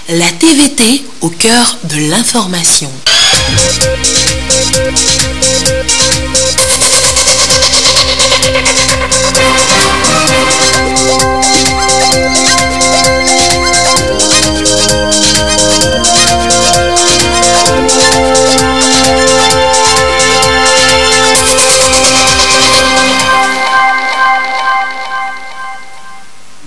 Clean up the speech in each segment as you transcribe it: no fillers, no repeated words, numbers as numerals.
La TVT au cœur de l'information.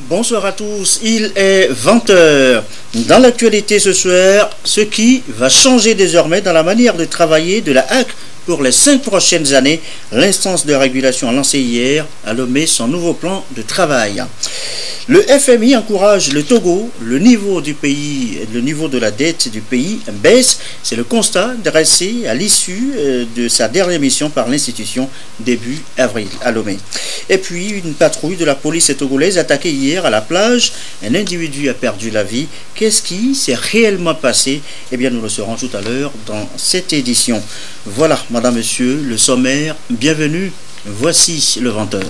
Bonsoir à tous, il est 20h. Dans l'actualité ce soir, ce qui va changer désormais dans la manière de travailler de la HAC pour les 5 prochaines années. L'instance de régulation lancée hier a nommé son nouveau plan de travail. Le FMI encourage le Togo, le niveau du pays, le niveau de la dette du pays baisse. C'est le constat dressé à l'issue de sa dernière mission par l'institution début avril à Lomé. Et puis une patrouille de la police togolaise attaquée hier à la plage. Un individu a perdu la vie. Qu'est-ce qui s'est réellement passé? Eh bien nous le saurons tout à l'heure dans cette édition. Voilà, madame, monsieur, le sommaire. Bienvenue. Voici le 20h.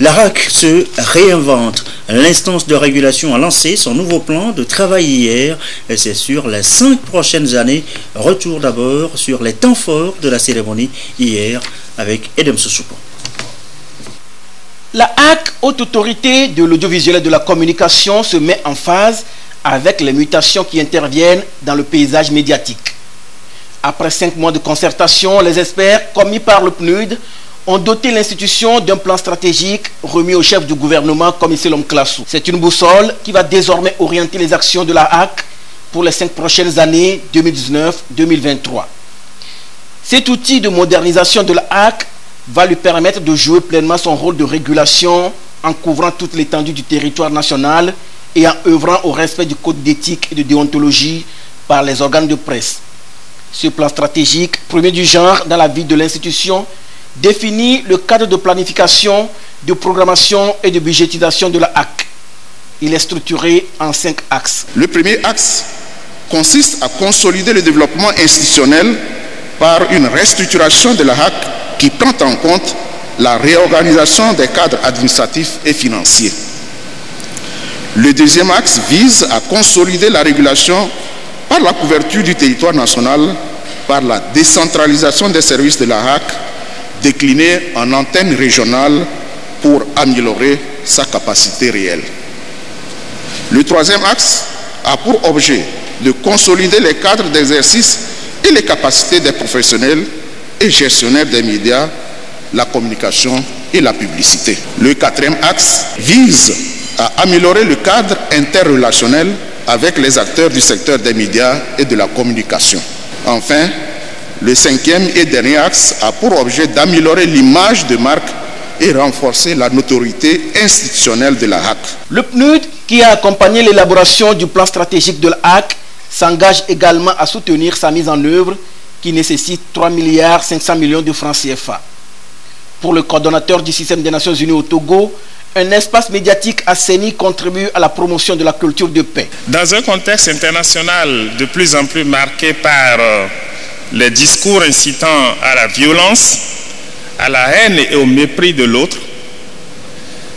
La RAC se réinvente. L'instance de régulation a lancé son nouveau plan de travail hier et c'est sur les 5 prochaines années. Retour d'abord sur les temps forts de la cérémonie hier avec Edem Sousouko. La HAC, haute autorité de l'audiovisuel et de la communication, se met en phase avec les mutations qui interviennent dans le paysage médiatique. Après 5 mois de concertation, les experts commis par le PNUD ont doté l'institution d'un plan stratégique remis au chef du gouvernement, commissaire Lom Klassou. C'est une boussole qui va désormais orienter les actions de la HAC pour les 5 prochaines années 2019-2023. Cet outil de modernisation de la HAC va lui permettre de jouer pleinement son rôle de régulation en couvrant toute l'étendue du territoire national et en œuvrant au respect du code d'éthique et de déontologie par les organes de presse. Ce plan stratégique, premier du genre dans la vie de l'institution, définit le cadre de planification, de programmation et de budgétisation de la HAC. Il est structuré en 5 axes. Le premier axe consiste à consolider le développement institutionnel par une restructuration de la HAC qui prend en compte la réorganisation des cadres administratifs et financiers. Le deuxième axe vise à consolider la régulation par la couverture du territoire national, par la décentralisation des services de la HAC, déclinée en antennes régionales pour améliorer sa capacité réelle. Le troisième axe a pour objet de consolider les cadres d'exercice et les capacités des professionnels et gestionnaires des médias, la communication et la publicité. Le quatrième axe vise à améliorer le cadre interrelationnel avec les acteurs du secteur des médias et de la communication. Enfin, le cinquième et dernier axe a pour objet d'améliorer l'image de marque et renforcer la notoriété institutionnelle de la HAC. Le PNUD, qui a accompagné l'élaboration du plan stratégique de la HAC, s'engage également à soutenir sa mise en œuvre qui nécessite 3,5 milliards de francs CFA. Pour le coordonnateur du système des Nations Unies au Togo, un espace médiatique assaini contribue à la promotion de la culture de paix. Dans un contexte international de plus en plus marqué par les discours incitant à la violence, à la haine et au mépris de l'autre,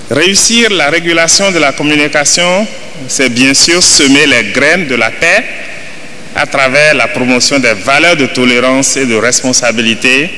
réussir la régulation de la communication, c'est bien sûr semer les graines de la paix à travers la promotion des valeurs de tolérance et de responsabilité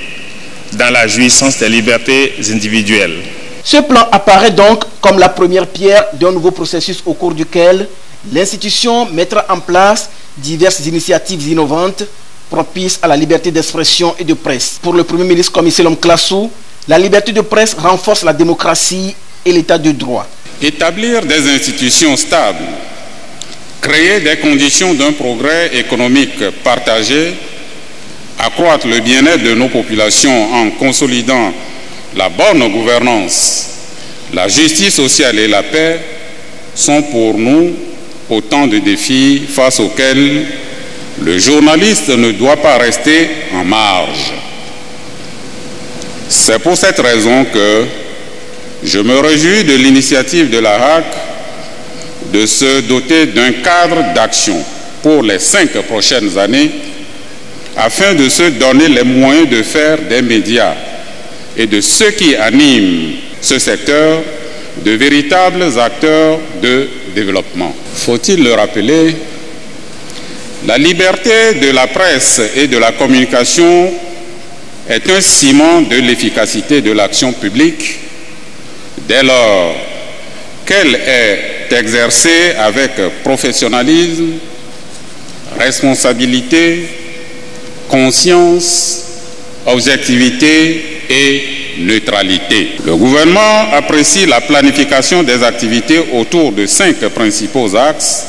dans la jouissance des libertés individuelles. Ce plan apparaît donc comme la première pierre d'un nouveau processus au cours duquel l'institution mettra en place diverses initiatives innovantes propices à la liberté d'expression et de presse. Pour le Premier ministre commissaire Lom Klassou, la liberté de presse renforce la démocratie et l'état de droit. Établir des institutions stables, créer des conditions d'un progrès économique partagé, accroître le bien-être de nos populations en consolidant la bonne gouvernance, la justice sociale et la paix sont pour nous autant de défis face auxquels le journaliste ne doit pas rester en marge. C'est pour cette raison que je me réjouis de l'initiative de la HAC de se doter d'un cadre d'action pour les 5 prochaines années afin de se donner les moyens de faire des médias et de ceux qui animent ce secteur de véritables acteurs de développement. Faut-il le rappeler, la liberté de la presse et de la communication est un ciment de l'efficacité de l'action publique dès lors qu'elle est exercée avec professionnalisme, responsabilité, conscience, objectivité et neutralité. Le gouvernement apprécie la planification des activités autour de 5 principaux axes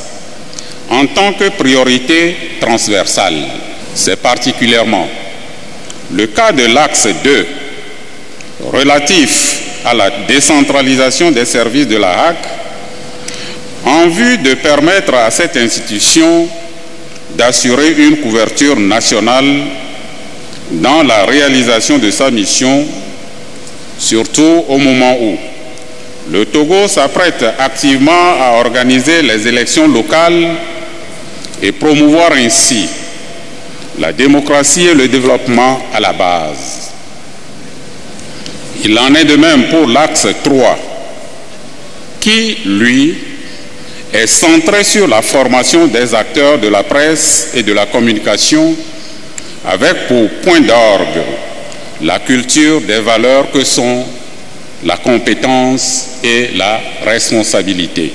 en tant que priorité transversale. C'est particulièrement le cas de l'axe 2 relatif à la décentralisation des services de la HAC en vue de permettre à cette institution d'assurer une couverture nationale dans la réalisation de sa mission, surtout au moment où le Togo s'apprête activement à organiser les élections locales et promouvoir ainsi la démocratie et le développement à la base. Il en est de même pour l'axe 3, qui, lui, est centré sur la formation des acteurs de la presse et de la communication, avec pour point d'orgue la culture des valeurs que sont la compétence et la responsabilité.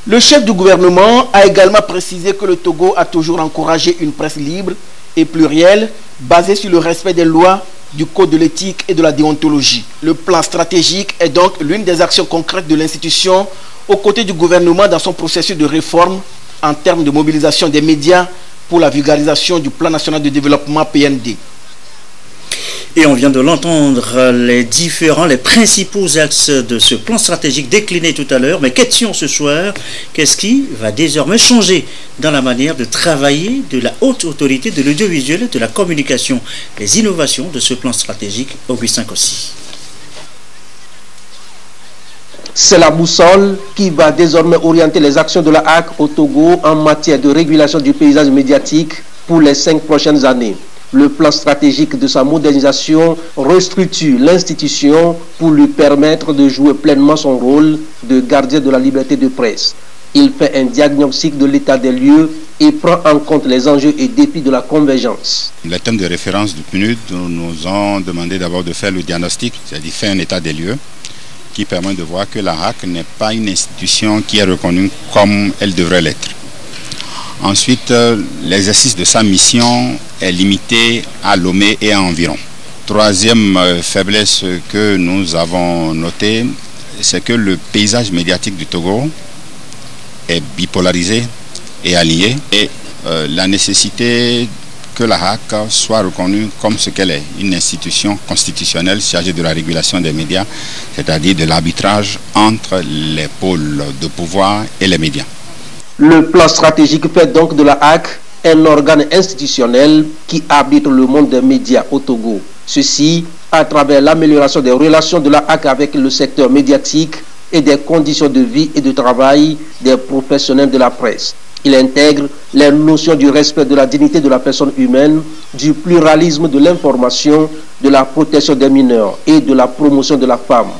Le chef du gouvernement a également précisé que le Togo a toujours encouragé une presse libre et plurielle, basée sur le respect des lois, du code de l'éthique et de la déontologie. Le plan stratégique est donc l'une des actions concrètes de l'institution aux côtés du gouvernement dans son processus de réforme en termes de mobilisation des médias pour la vulgarisation du plan national de développement PND. Et on vient de l'entendre, les principaux axes de ce plan stratégique décliné tout à l'heure. Mais question ce soir, qu'est-ce qui va désormais changer dans la manière de travailler de la haute autorité de l'audiovisuel et de la communication? Les innovations de ce plan stratégique, Augustin Kossi. C'est la boussole qui va désormais orienter les actions de la HAC au Togo en matière de régulation du paysage médiatique pour les 5 prochaines années. Le plan stratégique de sa modernisation restructure l'institution pour lui permettre de jouer pleinement son rôle de gardien de la liberté de presse. Il fait un diagnostic de l'état des lieux et prend en compte les enjeux et défis de la convergence. Les thèmes de référence du PNUD nous ont demandé d'abord de faire le diagnostic, c'est-à-dire faire un état des lieux qui permet de voir que la HAC n'est pas une institution qui est reconnue comme elle devrait l'être. Ensuite, l'exercice de sa mission est limité à Lomé et à environ. Troisième faiblesse que nous avons notée, c'est que le paysage médiatique du Togo est bipolarisé et allié. Et la nécessité que la HAC soit reconnue comme ce qu'elle est, une institution constitutionnelle chargée de la régulation des médias, c'est-à-dire de l'arbitrage entre les pôles de pouvoir et les médias. Le plan stratégique fait donc de la HAC un organe institutionnel qui arbitre le monde des médias au Togo. Ceci à travers l'amélioration des relations de la HAC avec le secteur médiatique et des conditions de vie et de travail des professionnels de la presse. Il intègre les notions du respect de la dignité de la personne humaine, du pluralisme de l'information, de la protection des mineurs et de la promotion de la femme.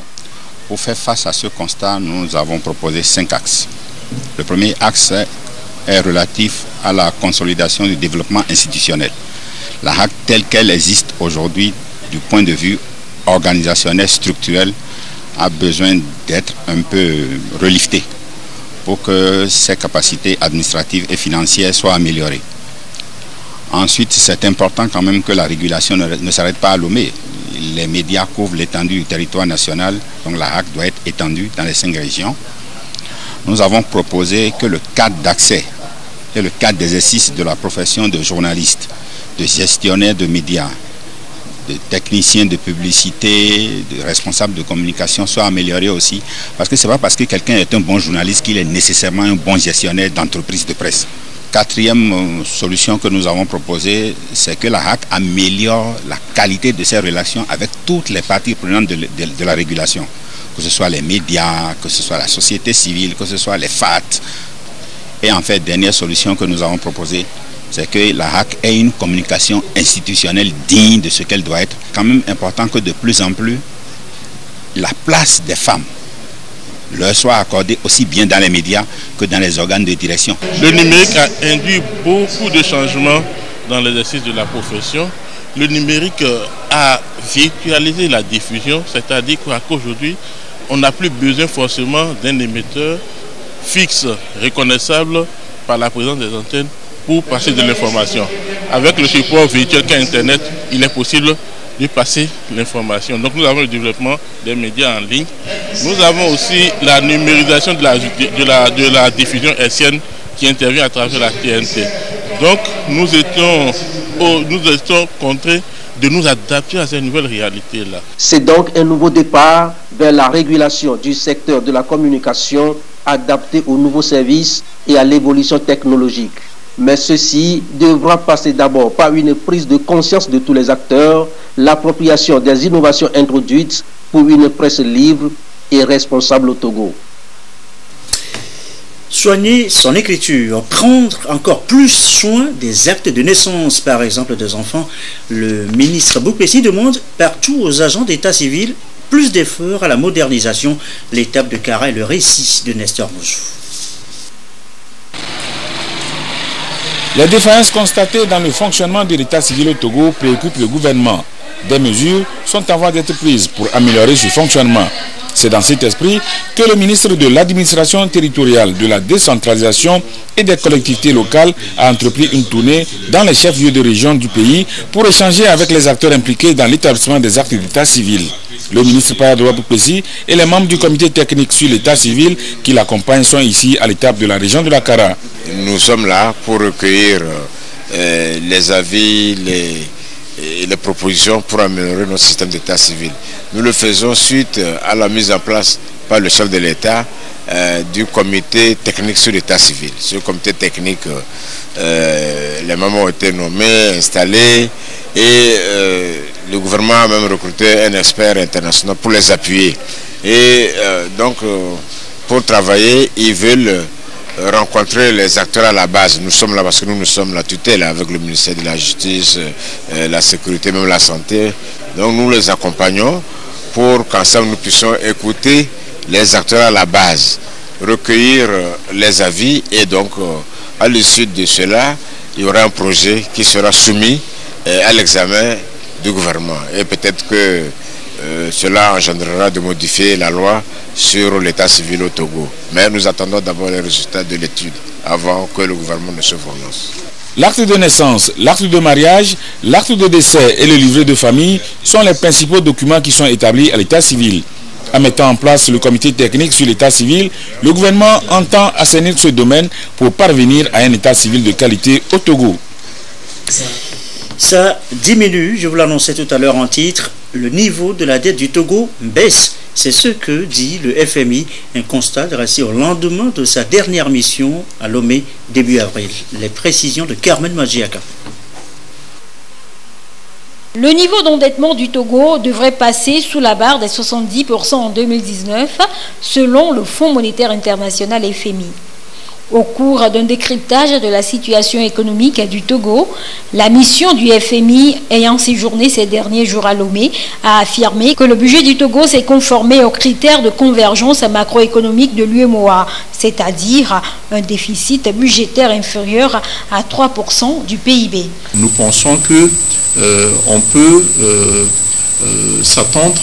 Pour faire face à ce constat, nous avons proposé 5 axes. Le premier axe est relatif à la consolidation du développement institutionnel. La HAC telle qu'elle existe aujourd'hui du point de vue organisationnel, structurel, a besoin d'être un peu reliftée pour que ses capacités administratives et financières soient améliorées. Ensuite, c'est important quand même que la régulation ne s'arrête pas à Lomé. Les médias couvrent l'étendue du territoire national, donc la HAC doit être étendue dans les 5 régions. Nous avons proposé que le cadre d'accès et le cadre d'exercice de la profession de journaliste, de gestionnaire de médias, de technicien de publicité, de responsable de communication soit amélioré aussi. Parce que ce n'est pas parce que quelqu'un est un bon journaliste qu'il est nécessairement un bon gestionnaire d'entreprise de presse. Quatrième solution que nous avons proposée, c'est que la HAC améliore la qualité de ses relations avec toutes les parties prenantes de la régulation. Que ce soit les médias, que ce soit la société civile, que ce soit les FAT. Et en fait, dernière solution que nous avons proposée, c'est que la HAC ait une communication institutionnelle digne de ce qu'elle doit être. C'est quand même important que de plus en plus, la place des femmes leur soit accordée aussi bien dans les médias que dans les organes de direction. Le numérique a induit beaucoup de changements dans l'exercice de la profession. Le numérique a virtualisé la diffusion, c'est-à-dire qu'aujourd'hui, on n'a plus besoin forcément d'un émetteur fixe, reconnaissable par la présence des antennes pour passer de l'information. Avec le support virtuel qu'est Internet, il est possible de passer l'information. Donc nous avons le développement des médias en ligne. Nous avons aussi la numérisation de la diffusion hertzienne qui intervient à travers la TNT. Donc nous étions contraints de nous adapter à ces nouvelles réalités-là. C'est donc un nouveau départ vers la régulation du secteur de la communication adapté aux nouveaux services et à l'évolution technologique. Mais ceci devra passer d'abord par une prise de conscience de tous les acteurs, l'appropriation des innovations introduites pour une presse libre et responsable au Togo. Soigner son écriture, prendre encore plus soin des actes de naissance, par exemple des enfants. Le ministre Boupessi demande partout aux agents d'état civil plus d'efforts à la modernisation. L'étape de Kara et le récit de Nestor Mouzou. Les défaillances constatées dans le fonctionnement de l'état civil au Togo préoccupent le gouvernement. Des mesures sont en voie d'être prises pour améliorer ce fonctionnement. C'est dans cet esprit que le ministre de l'administration territoriale, de la décentralisation et des collectivités locales a entrepris une tournée dans les chefs-lieux de région du pays pour échanger avec les acteurs impliqués dans l'établissement des actes d'état civil. Le ministre Payadouba Boupessi et les membres du comité technique sur l'état civil qui l'accompagnent sont ici à l'étape de la région de la Kara. Nous sommes là pour recueillir les avis, les propositions pour améliorer notre système d'état civil. Nous le faisons suite à la mise en place par le chef de l'État du comité technique sur l'état civil. Ce comité technique, les membres ont été nommés, installés et le gouvernement a même recruté un expert international pour les appuyer. Et donc, pour travailler, ils veulent rencontrer les acteurs à la base. Nous sommes là parce que nous sommes la tutelle avec le ministère de la Justice, la sécurité, même la santé. Donc nous les accompagnons pour qu'ensemble nous puissions écouter les acteurs à la base, recueillir les avis et donc à l'issue de cela, il y aura un projet qui sera soumis à l'examen du gouvernement. Et peut-être que cela engendrera de modifier la loi sur l'état civil au Togo. Mais nous attendons d'abord les résultats de l'étude avant que le gouvernement ne se prononce. L'acte de naissance, l'acte de mariage, l'acte de décès et le livret de famille sont les principaux documents qui sont établis à l'état civil. En mettant en place le comité technique sur l'état civil, le gouvernement entend assainir ce domaine pour parvenir à un état civil de qualité au Togo. Ça diminue, je vous l'annonçais tout à l'heure en titre, le niveau de la dette du Togo baisse. C'est ce que dit le FMI, un constat dressé au lendemain de sa dernière mission à Lomé début avril. Les précisions de Carmen Magiaka. Le niveau d'endettement du Togo devrait passer sous la barre des 70% en 2019, selon le Fonds monétaire international FMI. Au cours d'un décryptage de la situation économique du Togo, la mission du FMI ayant séjourné ces derniers jours à Lomé a affirmé que le budget du Togo s'est conformé aux critères de convergence macroéconomique de l'UEMOA, c'est-à-dire un déficit budgétaire inférieur à 3% du PIB. Nous pensons que on peut s'attendre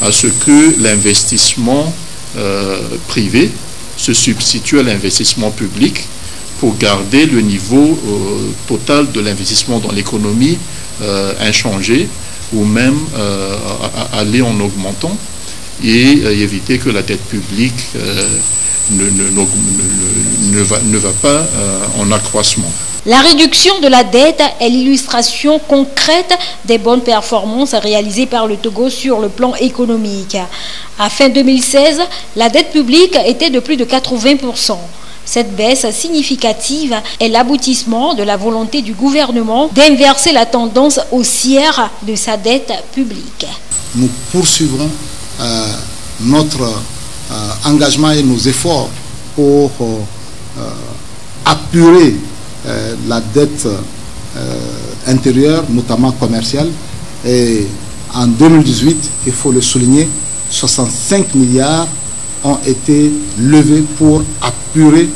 à ce que l'investissement privé se substitue à l'investissement public pour garder le niveau total de l'investissement dans l'économie inchangé ou même aller en augmentant et éviter que la dette publique ne va pas en accroissement. La réduction de la dette est l'illustration concrète des bonnes performances réalisées par le Togo sur le plan économique. À fin 2016, la dette publique était de plus de 80%. Cette baisse significative est l'aboutissement de la volonté du gouvernement d'inverser la tendance haussière de sa dette publique. Nous poursuivrons notre engagement et nos efforts pour apurer la dette intérieure, notamment commerciale. Et en 2018, il faut le souligner, 65 milliards ont été levés pour apurer,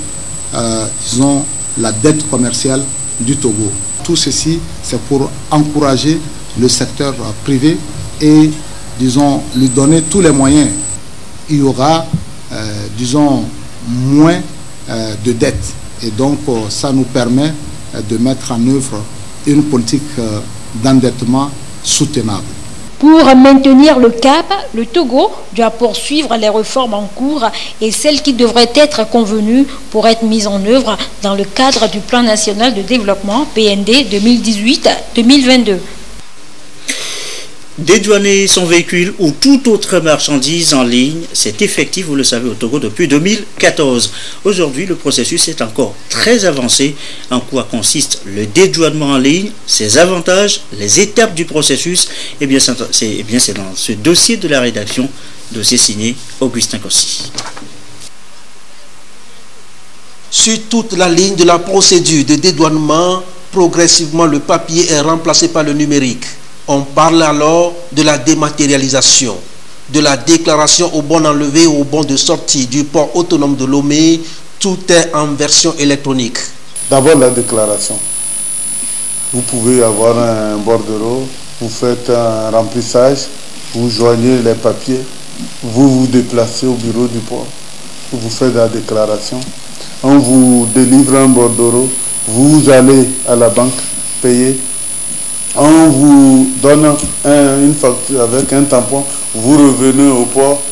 disons, la dette commerciale du Togo. Tout ceci, c'est pour encourager le secteur privé et, disons, lui donner tous les moyens. Il y aura, disons, moins de dettes. Et donc, ça nous permet de mettre en œuvre une politique d'endettement soutenable. Pour maintenir le cap, le Togo doit poursuivre les réformes en cours et celles qui devraient être convenues pour être mises en œuvre dans le cadre du Plan national de développement PND 2018-2022. Dédouaner son véhicule ou toute autre marchandise en ligne, c'est effectif, vous le savez, au Togo depuis 2014. Aujourd'hui, le processus est encore très avancé. En quoi consiste le dédouanement en ligne, ses avantages, les étapes du processus? Eh bien, c'est dans ce dossier de la rédaction, dossier signé Augustin Kossi. Sur toute la ligne de la procédure de dédouanement, progressivement le papier est remplacé par le numérique. On parle alors de la dématérialisation, de la déclaration au bon enlevé ou au bon de sortie du port autonome de Lomé. Tout est en version électronique. D'abord la déclaration. Vous pouvez avoir un bordereau, vous faites un remplissage, vous joignez les papiers, vous vous déplacez au bureau du port, vous faites la déclaration. On vous délivre un bordereau, vous allez à la banque payer. On vous donne une facture avec un tampon, vous revenez au port,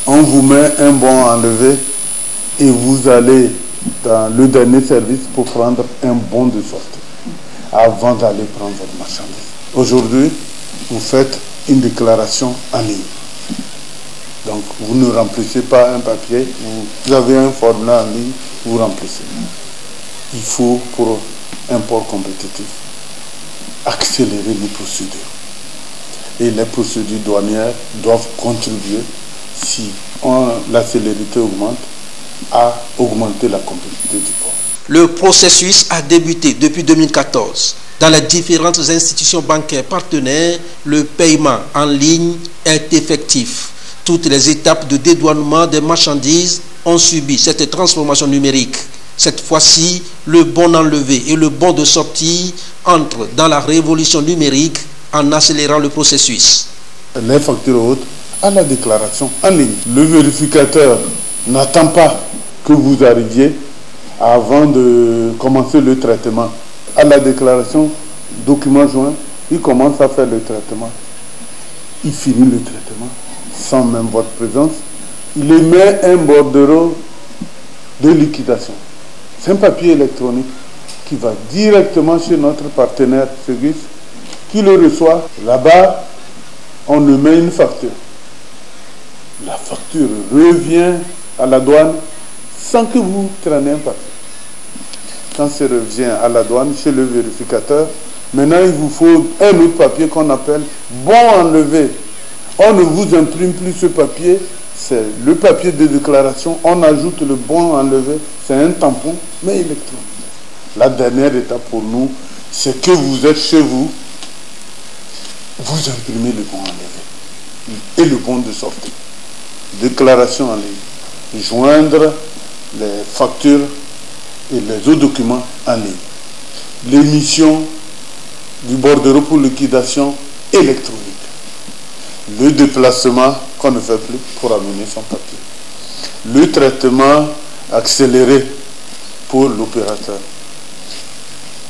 on vous met un bon enlevé et vous allez dans le dernier service pour prendre un bon de sortie avant d'aller prendre votre marchandise. Aujourd'hui, vous faites une déclaration en ligne. Donc, vous ne remplissez pas un papier, vous avez un formulaire en ligne, vous remplissez. Il faut, pour un port compétitif, accélérer les procédures. Et les procédures douanières doivent contribuer, si la célérité augmente, à augmenter la compétitivité du port. Le processus a débuté depuis 2014. Dans les différentes institutions bancaires partenaires, le paiement en ligne est effectif. Toutes les étapes de dédouanement des marchandises ont subi cette transformation numérique. Cette fois-ci, le bon enlevé et le bon de sortie entrent dans la révolution numérique en accélérant le processus. Les factures hautes à la déclaration en ligne. Le vérificateur n'attend pas que vous arriviez avant de commencer le traitement. À la déclaration, document joint, il commence à faire le traitement. Il finit le traitement sans même votre présence. Il émet un bordereau de liquidation. C'est un papier électronique qui va directement chez notre partenaire Segis, qui le reçoit. Là-bas, on lui met une facture. La facture revient à la douane sans que vous traînez un papier. Quand ça revient à la douane, chez le vérificateur, maintenant il vous faut un autre papier qu'on appelle bon enlevé. On ne vous imprime plus ce papier, c'est le papier de déclaration, on ajoute le bon enlevé, c'est un tampon, mais électronique. La dernière étape pour nous, c'est que vous êtes chez vous, vous imprimez le bon enlevé et le bon de sortie. Déclaration en ligne. Joindre les factures et les autres documents en ligne. L'émission du bordereau pour liquidation électronique. Le déplacement qu'on ne fait plus pour amener son papier. Le traitement accéléré pour l'opérateur.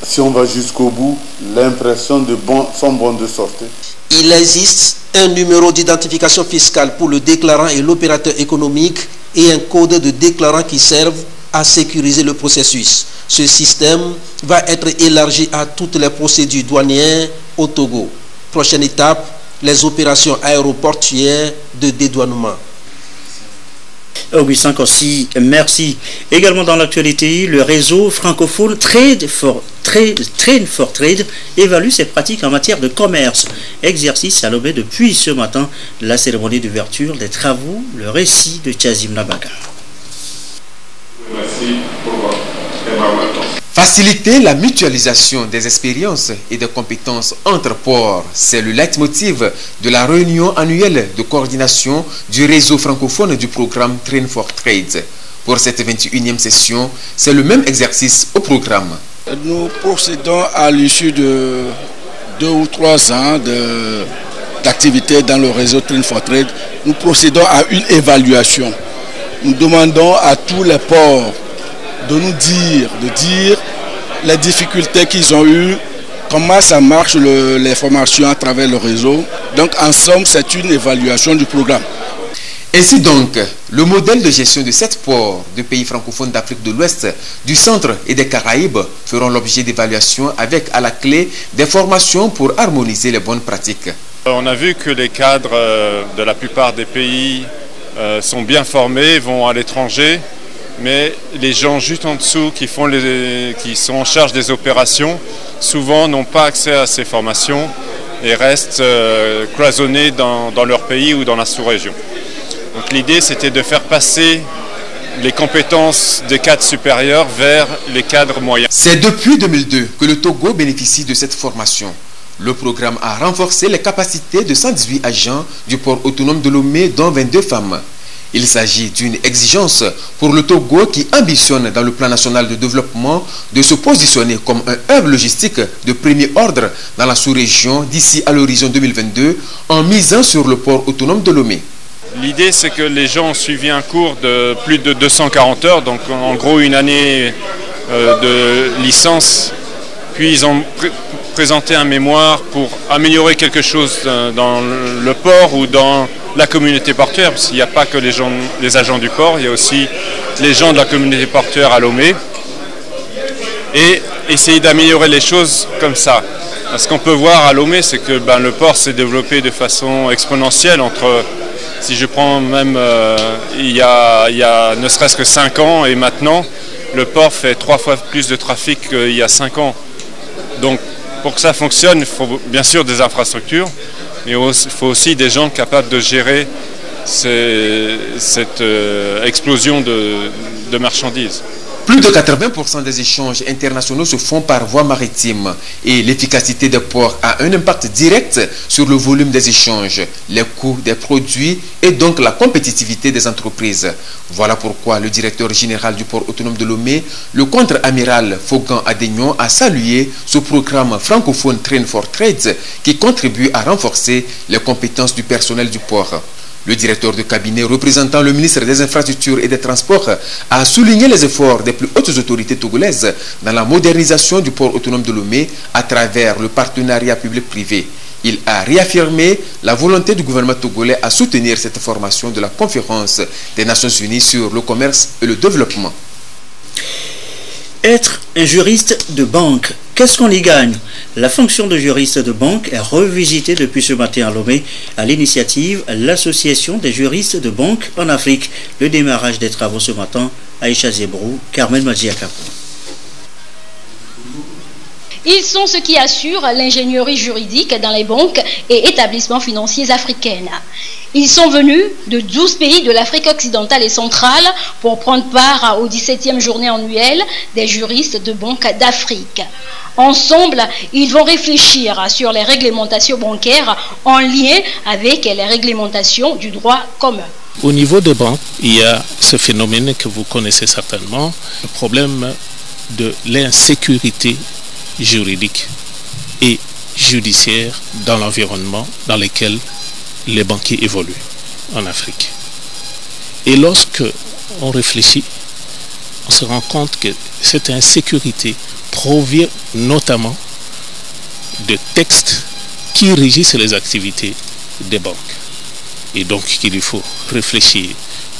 Si on va jusqu'au bout, l'impression de son bon de sortie. Il existe un numéro d'identification fiscale pour le déclarant et l'opérateur économique et un code de déclarant qui servent à sécuriser le processus. Ce système va être élargi à toutes les procédures douanières au Togo. Prochaine étape, les opérations aéroportuaires de dédouanement. Augustin Kossi, merci. Également dans l'actualité, le réseau francophone Trade for Trade évalue ses pratiques en matière de commerce. Exercice à l'objet depuis ce matin la cérémonie d'ouverture des travaux, le récit de Tchazim Nabaga. Merci pour votre évaluation. Faciliter la mutualisation des expériences et des compétences entre ports, c'est le leitmotiv de la réunion annuelle de coordination du réseau francophone du programme Train for Trade. Pour cette 21e session, c'est le même exercice au programme. Nous procédons à l'issue de 2 ou 3 ans d'activité dans le réseau Train for Trade. Nous procédons à une évaluation. Nous demandons à tous les ports de nous dire les difficultés qu'ils ont eues, comment ça marche les formations à travers le réseau. Donc en somme, c'est une évaluation du programme. Ainsi donc, le modèle de gestion de 7 ports de pays francophones d'Afrique de l'Ouest, du Centre et des Caraïbes feront l'objet d'évaluation avec à la clé des formations pour harmoniser les bonnes pratiques. On a vu que les cadres de la plupart des pays sont bien formés, vont à l'étranger, mais les gens juste en dessous qui sont en charge des opérations, souvent n'ont pas accès à ces formations et restent cloisonnés dans leur pays ou dans la sous-région. Donc l'idée, c'était de faire passer les compétences des cadres supérieurs vers les cadres moyens. C'est depuis 2002 que le Togo bénéficie de cette formation. Le programme a renforcé les capacités de 118 agents du port autonome de Lomé, dont 22 femmes. Il s'agit d'une exigence pour le Togo qui ambitionne dans le plan national de développement de se positionner comme un hub logistique de premier ordre dans la sous-région d'ici à l'horizon 2022 en misant sur le port autonome de Lomé. L'idée, c'est que les gens ont suivi un cours de plus de 240 heures, donc en gros une année de licence, puis ils ont présenté un mémoire pour améliorer quelque chose dans le port ou dans la communauté portuaire, parce qu'il n'y a pas que les agents du port, il y a aussi les gens de la communauté portuaire à Lomé, et essayer d'améliorer les choses comme ça. Ce qu'on peut voir à Lomé, c'est que le port s'est développé de façon exponentielle entre, si je prends même il y a ne serait-ce que 5 ans et maintenant, le port fait 3 fois plus de trafic qu'il y a 5 ans. Donc pour que ça fonctionne, il faut bien sûr des infrastructures, mais il faut aussi des gens capables de gérer cette explosion de marchandises. Plus de 80% des échanges internationaux se font par voie maritime et l'efficacité des ports a un impact direct sur le volume des échanges, les coûts des produits et donc la compétitivité des entreprises. Voilà pourquoi le directeur général du port autonome de Lomé, le contre-amiral Fogan Adegnon, a salué ce programme francophone Train for Trade qui contribue à renforcer les compétences du personnel du port. Le directeur de cabinet représentant le ministre des Infrastructures et des Transports a souligné les efforts des plus hautes autorités togolaises dans la modernisation du port autonome de Lomé à travers le partenariat public-privé. Il a réaffirmé la volonté du gouvernement togolais à soutenir cette formation de la conférence des Nations Unies sur le commerce et le développement. Être un juriste de banque, qu'est-ce qu'on y gagne? La fonction de juriste de banque est revisitée depuis ce matin à Lomé à l'initiative de l'Association des juristes de banque en Afrique. Le démarrage des travaux ce matin, Aïcha Zebrou, Carmen Madziakapo. Ils sont ceux qui assurent l'ingénierie juridique dans les banques et établissements financiers africaines. Ils sont venus de 12 pays de l'Afrique occidentale et centrale pour prendre part aux 17e journées annuelles des juristes de banque d'Afrique. Ensemble, ils vont réfléchir sur les réglementations bancaires en lien avec les réglementations du droit commun. Au niveau des banques, il y a ce phénomène que vous connaissez certainement, le problème de l'insécurité juridique et judiciaire dans l'environnement dans lequel les banquiers évoluent en Afrique. Et lorsque on réfléchit, on se rend compte que cette insécurité provient notamment de textes qui régissent les activités des banques. Et donc il faut réfléchir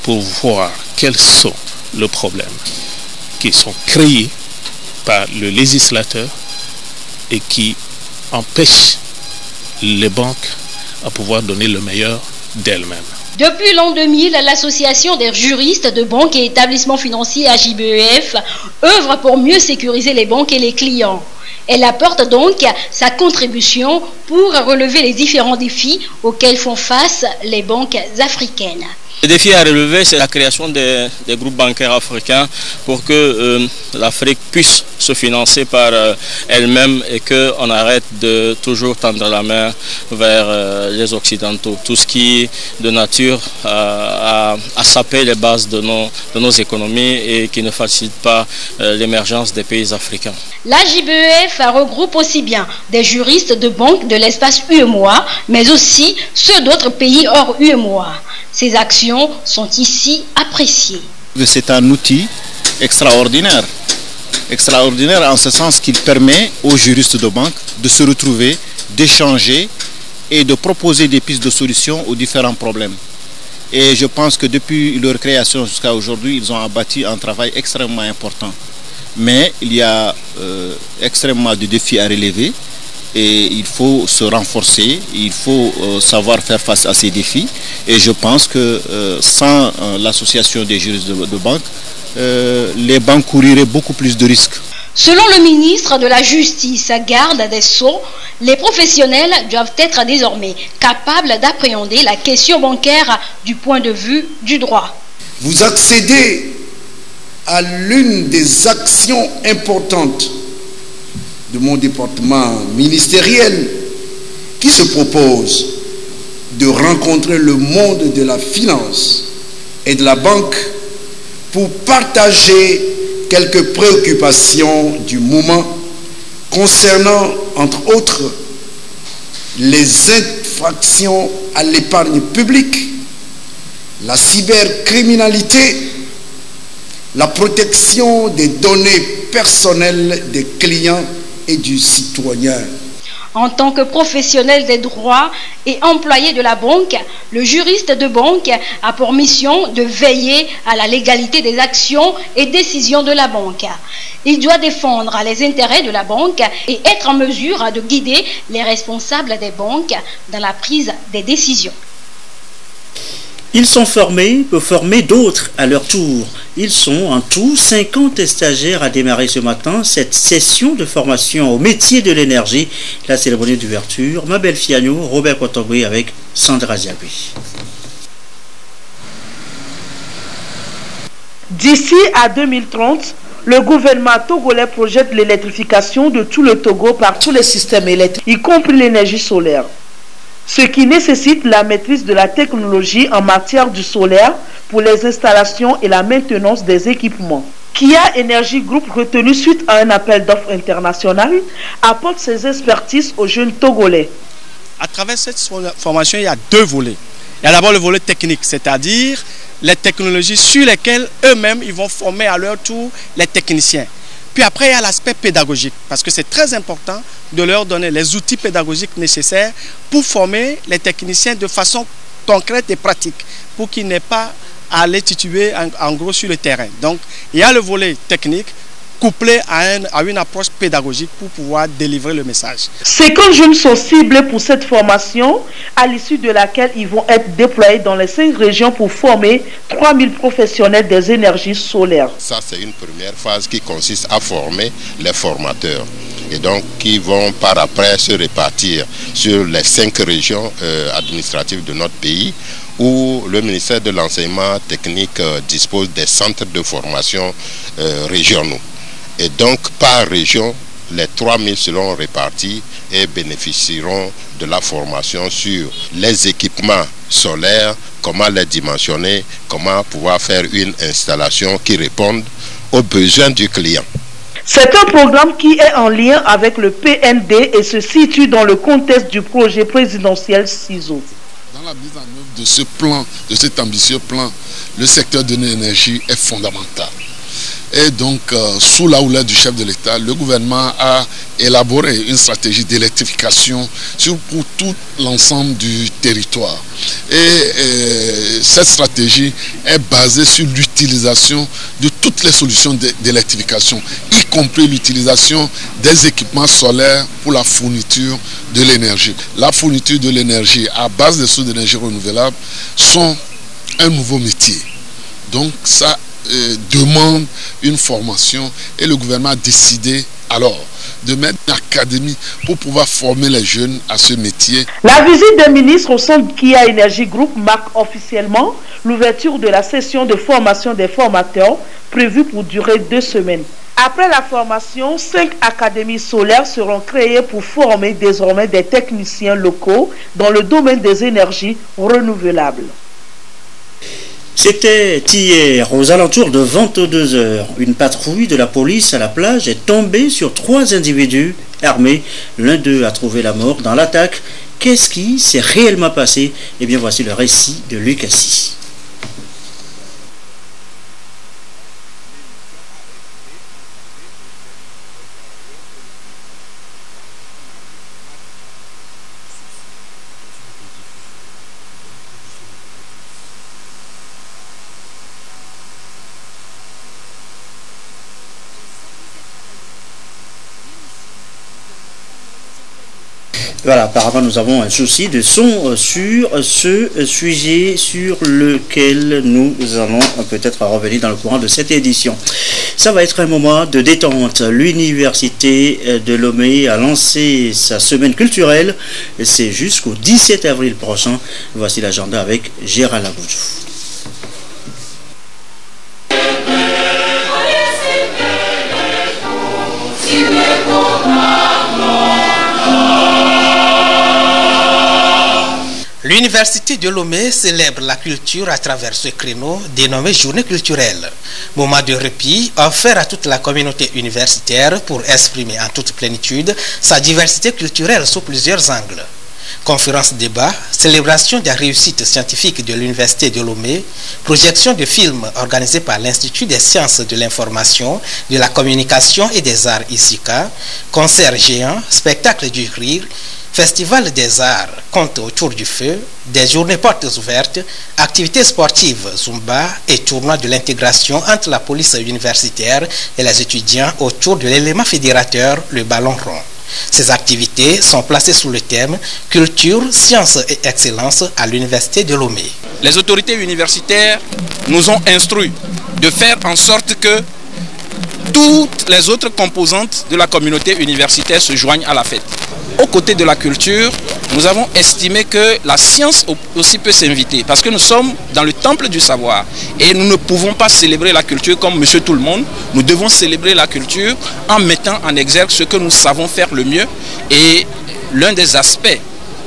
pour voir quels sont les problèmes qui sont créés par le législateur et qui empêchent les banques à pouvoir donner le meilleur d'elles-mêmes. Depuis l'an 2000, l'Association des juristes de banques et établissements financiers AJBEF œuvre pour mieux sécuriser les banques et les clients. Elle apporte donc sa contribution pour relever les différents défis auxquels font face les banques africaines. Le défi à relever, c'est la création des groupes bancaires africains pour que l'Afrique puisse se financer par elle-même et qu'on arrête de toujours tendre la main vers les Occidentaux. Tout ce qui est de nature à saper les bases de nos économies et qui ne facilite pas l'émergence des pays africains. La JBEF regroupe aussi bien des juristes de banques de l'espace UEMOA, mais aussi ceux d'autres pays hors UEMOA. Ces actions sont ici appréciées. C'est un outil extraordinaire. Extraordinaire en ce sens qu'il permet aux juristes de banque de se retrouver, d'échanger et de proposer des pistes de solutions aux différents problèmes. Et je pense que depuis leur création jusqu'à aujourd'hui, ils ont abattu un travail extrêmement important. Mais il y a extrêmement de défis à relever. Et il faut se renforcer, il faut savoir faire face à ces défis. Et je pense que sans l'association des juristes de banque, les banques couriraient beaucoup plus de risques. Selon le ministre de la Justice, garde des Sceaux, les professionnels doivent être désormais capables d'appréhender la question bancaire du point de vue du droit. Vous accédez à l'une des actions importantes de mon département ministériel qui se propose de rencontrer le monde de la finance et de la banque pour partager quelques préoccupations du moment concernant, entre autres, les infractions à l'épargne publique, la cybercriminalité, la protection des données personnelles des clients et du citoyen. En tant que professionnel des droits et employé de la banque, le juriste de banque a pour mission de veiller à la légalité des actions et décisions de la banque. Il doit défendre les intérêts de la banque et être en mesure de guider les responsables des banques dans la prise des décisions. Ils sont formés pour former d'autres à leur tour. Ils sont en tout 50 stagiaires à démarrer ce matin cette session de formation au métier de l'énergie. La cérémonie d'ouverture, Mabel Fiano, Robert Kotogui avec Sandra Ziabi. D'ici à 2030, le gouvernement togolais projette l'électrification de tout le Togo par tous les systèmes électriques, y compris l'énergie solaire. Ce qui nécessite la maîtrise de la technologie en matière du solaire pour les installations et la maintenance des équipements. Kia Energy Group, retenu suite à un appel d'offres international, apporte ses expertises aux jeunes Togolais. À travers cette formation, il y a deux volets. Il y a d'abord le volet technique, c'est-à-dire les technologies sur lesquelles eux-mêmes ils vont former à leur tour les techniciens. Puis après, il y a l'aspect pédagogique, parce que c'est très important de leur donner les outils pédagogiques nécessaires pour former les techniciens de façon concrète et pratique, pour qu'ils n'aient pas à aller tituber en gros sur le terrain. Donc, il y a le volet technique couplé à une approche pédagogique pour pouvoir délivrer le message. 50 jeunes sont ciblés pour cette formation, à l'issue de laquelle ils vont être déployés dans les 5 régions pour former 3000 professionnels des énergies solaires. Ça, c'est une première phase qui consiste à former les formateurs et donc qui vont par après se répartir sur les 5 régions administratives de notre pays, où le ministère de l'enseignement technique dispose des centres de formation régionaux. Et donc, par région, les 3000 seront répartis et bénéficieront de la formation sur les équipements solaires, comment les dimensionner, comment pouvoir faire une installation qui réponde aux besoins du client. C'est un programme qui est en lien avec le PND et se situe dans le contexte du projet présidentiel CISO. Dans la mise en œuvre de ce plan, de cet ambitieux plan, le secteur de l'énergie est fondamental. Et donc, sous la houlette du chef de l'État, le gouvernement a élaboré une stratégie d'électrification pour tout l'ensemble du territoire. Et cette stratégie est basée sur l'utilisation de toutes les solutions d'électrification, y compris l'utilisation des équipements solaires pour la fourniture de l'énergie. La fourniture de l'énergie à base de sources d'énergie renouvelables sont un nouveau métier. Donc, ça demande une formation et le gouvernement a décidé alors de mettre une académie pour pouvoir former les jeunes à ce métier. La visite des ministres au centre Kia Energy Group marque officiellement l'ouverture de la session de formation des formateurs prévue pour durer 2 semaines. Après la formation, 5 académies solaires seront créées pour former désormais des techniciens locaux dans le domaine des énergies renouvelables. C'était hier, aux alentours de 22 h. Une patrouille de la police à la plage est tombée sur 3 individus armés. L'un d'eux a trouvé la mort dans l'attaque. Qu'est-ce qui s'est réellement passé? Eh bien, voici le récit de Lucassi. Voilà, apparemment nous avons un souci de son sur ce sujet sur lequel nous allons peut-être revenir dans le courant de cette édition. Ça va être un moment de détente. L'Université de Lomé a lancé sa semaine culturelle. C'est jusqu'au 17 avril prochain. Voici l'agenda avec Gérald Laboudjou. L'Université de Lomé célèbre la culture à travers ce créneau dénommé Journée culturelle. Moment de répit offert à toute la communauté universitaire pour exprimer en toute plénitude sa diversité culturelle sous plusieurs angles. Conférences débat, célébration des réussites scientifiques de l'Université de Lomé, projection de films organisés par l'Institut des sciences de l'information, de la communication et des arts ISICA, concerts géants, spectacles du rire, Festival des arts, contes autour du feu, des journées portes ouvertes, activités sportives, Zumba et tournois de l'intégration entre la police universitaire et les étudiants autour de l'élément fédérateur, le ballon rond. Ces activités sont placées sous le thème « Culture, sciences et excellence à l'Université de Lomé ». Les autorités universitaires nous ont instruits de faire en sorte que toutes les autres composantes de la communauté universitaire se joignent à la fête. Aux côtés de la culture, nous avons estimé que la science aussi peut s'inviter parce que nous sommes dans le temple du savoir et nous ne pouvons pas célébrer la culture comme monsieur tout le monde. Nous devons célébrer la culture en mettant en exergue ce que nous savons faire le mieux et l'un des aspects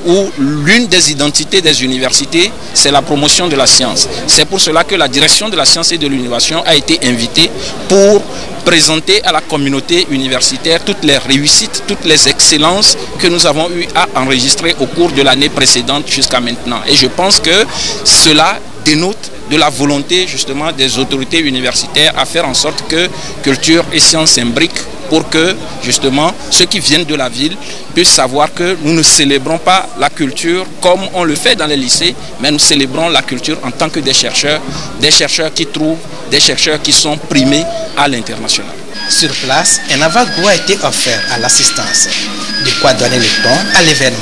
où l'une des identités des universités, c'est la promotion de la science. C'est pour cela que la direction de la science et de l'innovation a été invitée pour présenter à la communauté universitaire toutes les réussites, toutes les excellences que nous avons eu à enregistrer au cours de l'année précédente jusqu'à maintenant. Et je pense que cela dénote de la volonté justement des autorités universitaires à faire en sorte que culture et sciences s'imbriquent pour que justement ceux qui viennent de la ville puissent savoir que nous ne célébrons pas la culture comme on le fait dans les lycées, mais nous célébrons la culture en tant que des chercheurs qui trouvent, des chercheurs qui sont primés à l'international. Sur place, un avant-goût a été offert à l'assistance, de quoi donner le ton à l'événement.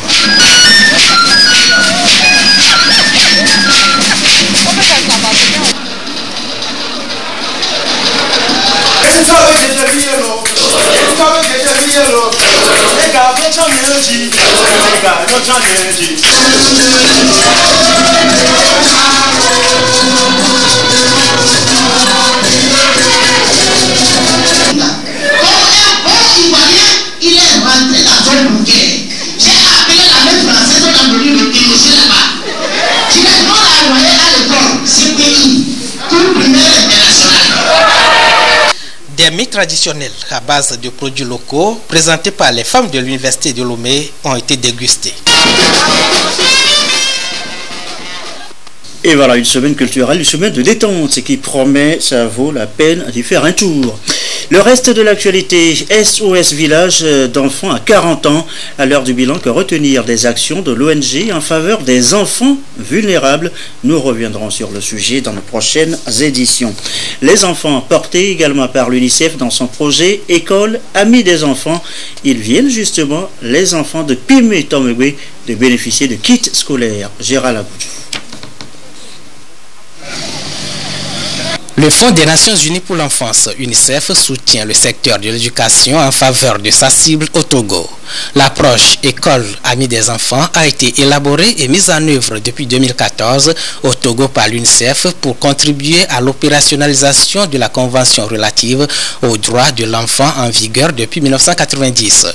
Il est rentré dans son bouquet. J'ai appelé la main française, on a voulu le dénoncer là-bas. Tu n'es pas envoyé à l'école, CPI, cours primaire international. Des mets traditionnels à base de produits locaux présentés par les femmes de l'Université de Lomé ont été dégustés. Et voilà, une semaine culturelle, une semaine de détente, ce qui promet, ça vaut la peine d'y faire un tour. Le reste de l'actualité, SOS Village d'enfants à 40 ans, à l'heure du bilan, que retenir des actions de l'ONG en faveur des enfants vulnérables. Nous reviendrons sur le sujet dans nos prochaines éditions. Les enfants portés également par l'UNICEF dans son projet École Amis des enfants. Ils viennent justement, les enfants de Pimé Tomegwe, de bénéficier de kits scolaires. Gérald Laboudjou. Le Fonds des Nations Unies pour l'enfance, UNICEF, soutient le secteur de l'éducation en faveur de sa cible au Togo. L'approche École Amie des enfants a été élaborée et mise en œuvre depuis 2014 au Togo par l'UNICEF pour contribuer à l'opérationnalisation de la Convention relative aux droits de l'enfant en vigueur depuis 1990.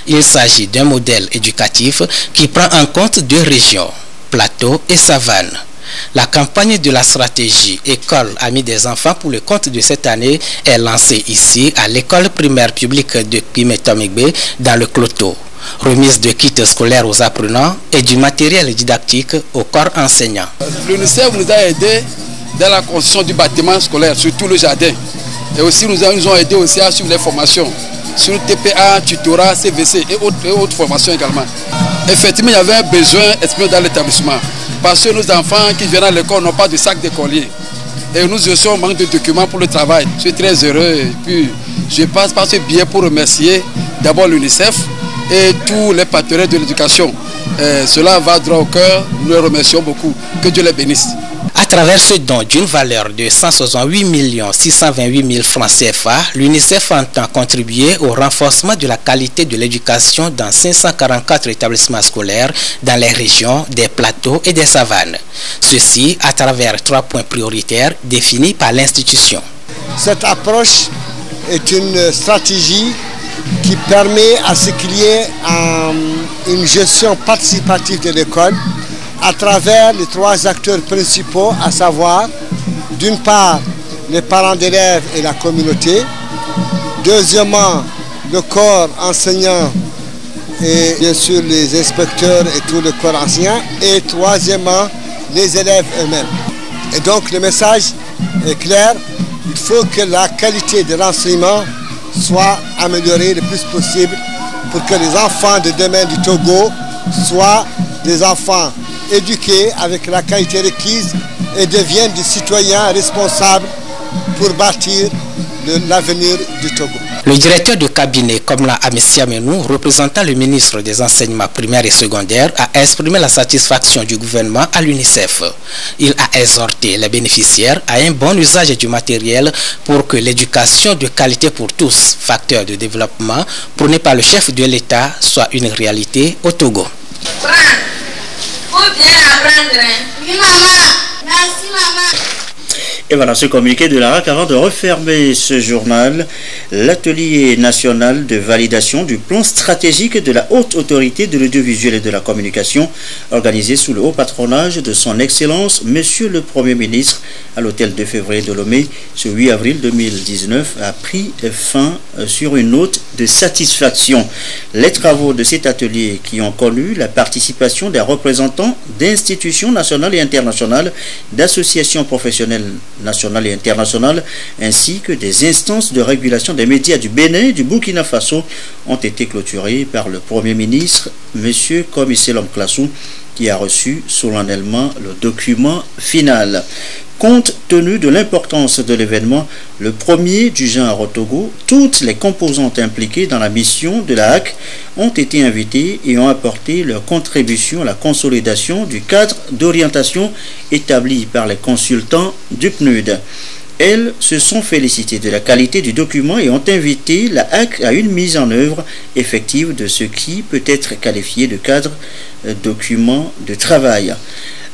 Il s'agit d'un modèle éducatif qui prend en compte deux régions, plateau et savane. La campagne de la stratégie École Amie des enfants pour le compte de cette année est lancée ici à l'école primaire publique de Pimetomigbe dans le Cloto. Remise de kits scolaires aux apprenants et du matériel didactique au corps enseignant. L'UNICEF nous a aidés dans la construction du bâtiment scolaire, surtout le jardin. Et aussi nous ont aidés aussi à suivre les formations sur le TPA, tutorat, CVC et autres formations également. Effectivement, il y avait un besoin exprimé dans l'établissement. Parce que nos enfants qui viennent à l'école n'ont pas de sac d'écolier. Et nous aussi, on manque de documents pour le travail. Je suis très heureux. Et puis, je passe par ce biais pour remercier d'abord l'UNICEF et tous les partenaires de l'éducation. Cela va droit au cœur. Nous les remercions beaucoup. Que Dieu les bénisse. À travers ce don d'une valeur de 168 628 000 francs CFA, l'UNICEF entend contribuer au renforcement de la qualité de l'éducation dans 544 établissements scolaires dans les régions des plateaux et des savanes. Ceci à travers 3 points prioritaires définis par l'institution. Cette approche est une stratégie qui permet à ce qu'il y ait une gestion participative de l'école à travers les 3 acteurs principaux, à savoir, d'une part, les parents d'élèves et la communauté, deuxièmement, le corps enseignant et bien sûr les inspecteurs et tout le corps enseignant, et troisièmement, les élèves eux-mêmes. Et donc le message est clair, il faut que la qualité de l'enseignement soit améliorée le plus possible pour que les enfants de demain du Togo soient des enfants éduqués avec la qualité requise et deviennent des citoyens responsables pour bâtir l'avenir du Togo. Le directeur de cabinet, Komla Amessiamenou, représentant le ministre des enseignements primaires et secondaires, a exprimé la satisfaction du gouvernement à l'UNICEF. Il a exhorté les bénéficiaires à un bon usage du matériel pour que l'éducation de qualité pour tous, facteur de développement prôné par le chef de l'État, soit une réalité au Togo. Et voilà ce communiqué de la RAC. Avant de refermer ce journal, l'atelier national de validation du plan stratégique de la haute autorité de l'audiovisuel et de la communication, organisé sous le haut patronage de son Excellence, Monsieur le Premier ministre, à l'hôtel de février de Lomé, ce 8 avril 2019, a pris fin sur une note de satisfaction. Les travaux de cet atelier qui ont connu la participation des représentants d'institutions nationales et internationales, d'associations professionnelles nationales et internationales, ainsi que des instances de régulation des médias du Bénin et du Burkina Faso ont été clôturés par le Premier ministre, M. Komi Selom Klassou, qui a reçu solennellement le document final. Compte tenu de l'importance de l'événement, le premier du genre au Togo, toutes les composantes impliquées dans la mission de la HAC ont été invitées et ont apporté leur contribution à la consolidation du cadre d'orientation établi par les consultants du PNUD. Elles se sont félicitées de la qualité du document et ont invité la HAC à une mise en œuvre effective de ce qui peut être qualifié de cadre document de travail.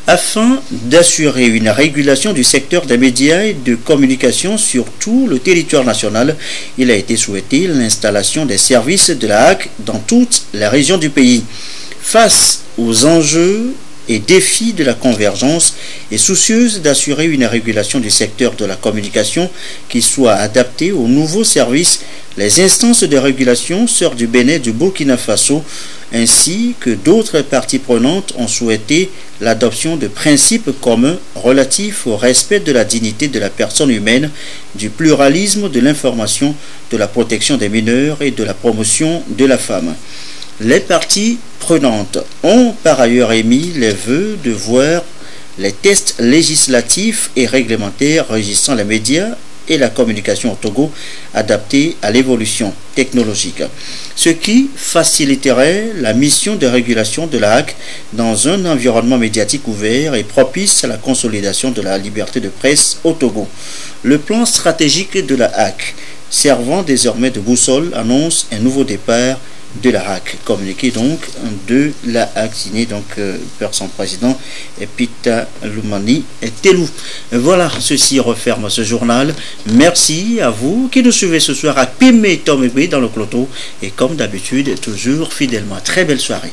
Afin d'assurer une régulation du secteur des médias et de communication sur tout le territoire national, il a été souhaité l'installation des services de la HAC dans toutes les régions du pays. Face aux enjeux et défis de la convergence et soucieuse d'assurer une régulation du secteur de la communication qui soit adaptée aux nouveaux services, les instances de régulation sœurs du Bénin et du Burkina Faso ainsi que d'autres parties prenantes ont souhaité l'adoption de principes communs relatifs au respect de la dignité de la personne humaine, du pluralisme de l'information, de la protection des mineurs et de la promotion de la femme. Les parties prenantes ont par ailleurs émis les vœux de voir les tests législatifs et réglementaires régissant les médias et la communication au Togo adaptée à l'évolution technologique, ce qui faciliterait la mission de régulation de la HAC dans un environnement médiatique ouvert et propice à la consolidation de la liberté de presse au Togo. Le plan stratégique de la HAC, servant désormais de boussole, annonce un nouveau départ de la HAC. Communiqué donc de la HAC signé donc par son président Pita Lumani Telou. Voilà, ceci referme ce journal. Merci à vous qui nous suivez ce soir à Pime Tomegbe dans le Cloto et comme d'habitude toujours fidèlement. Très belle soirée.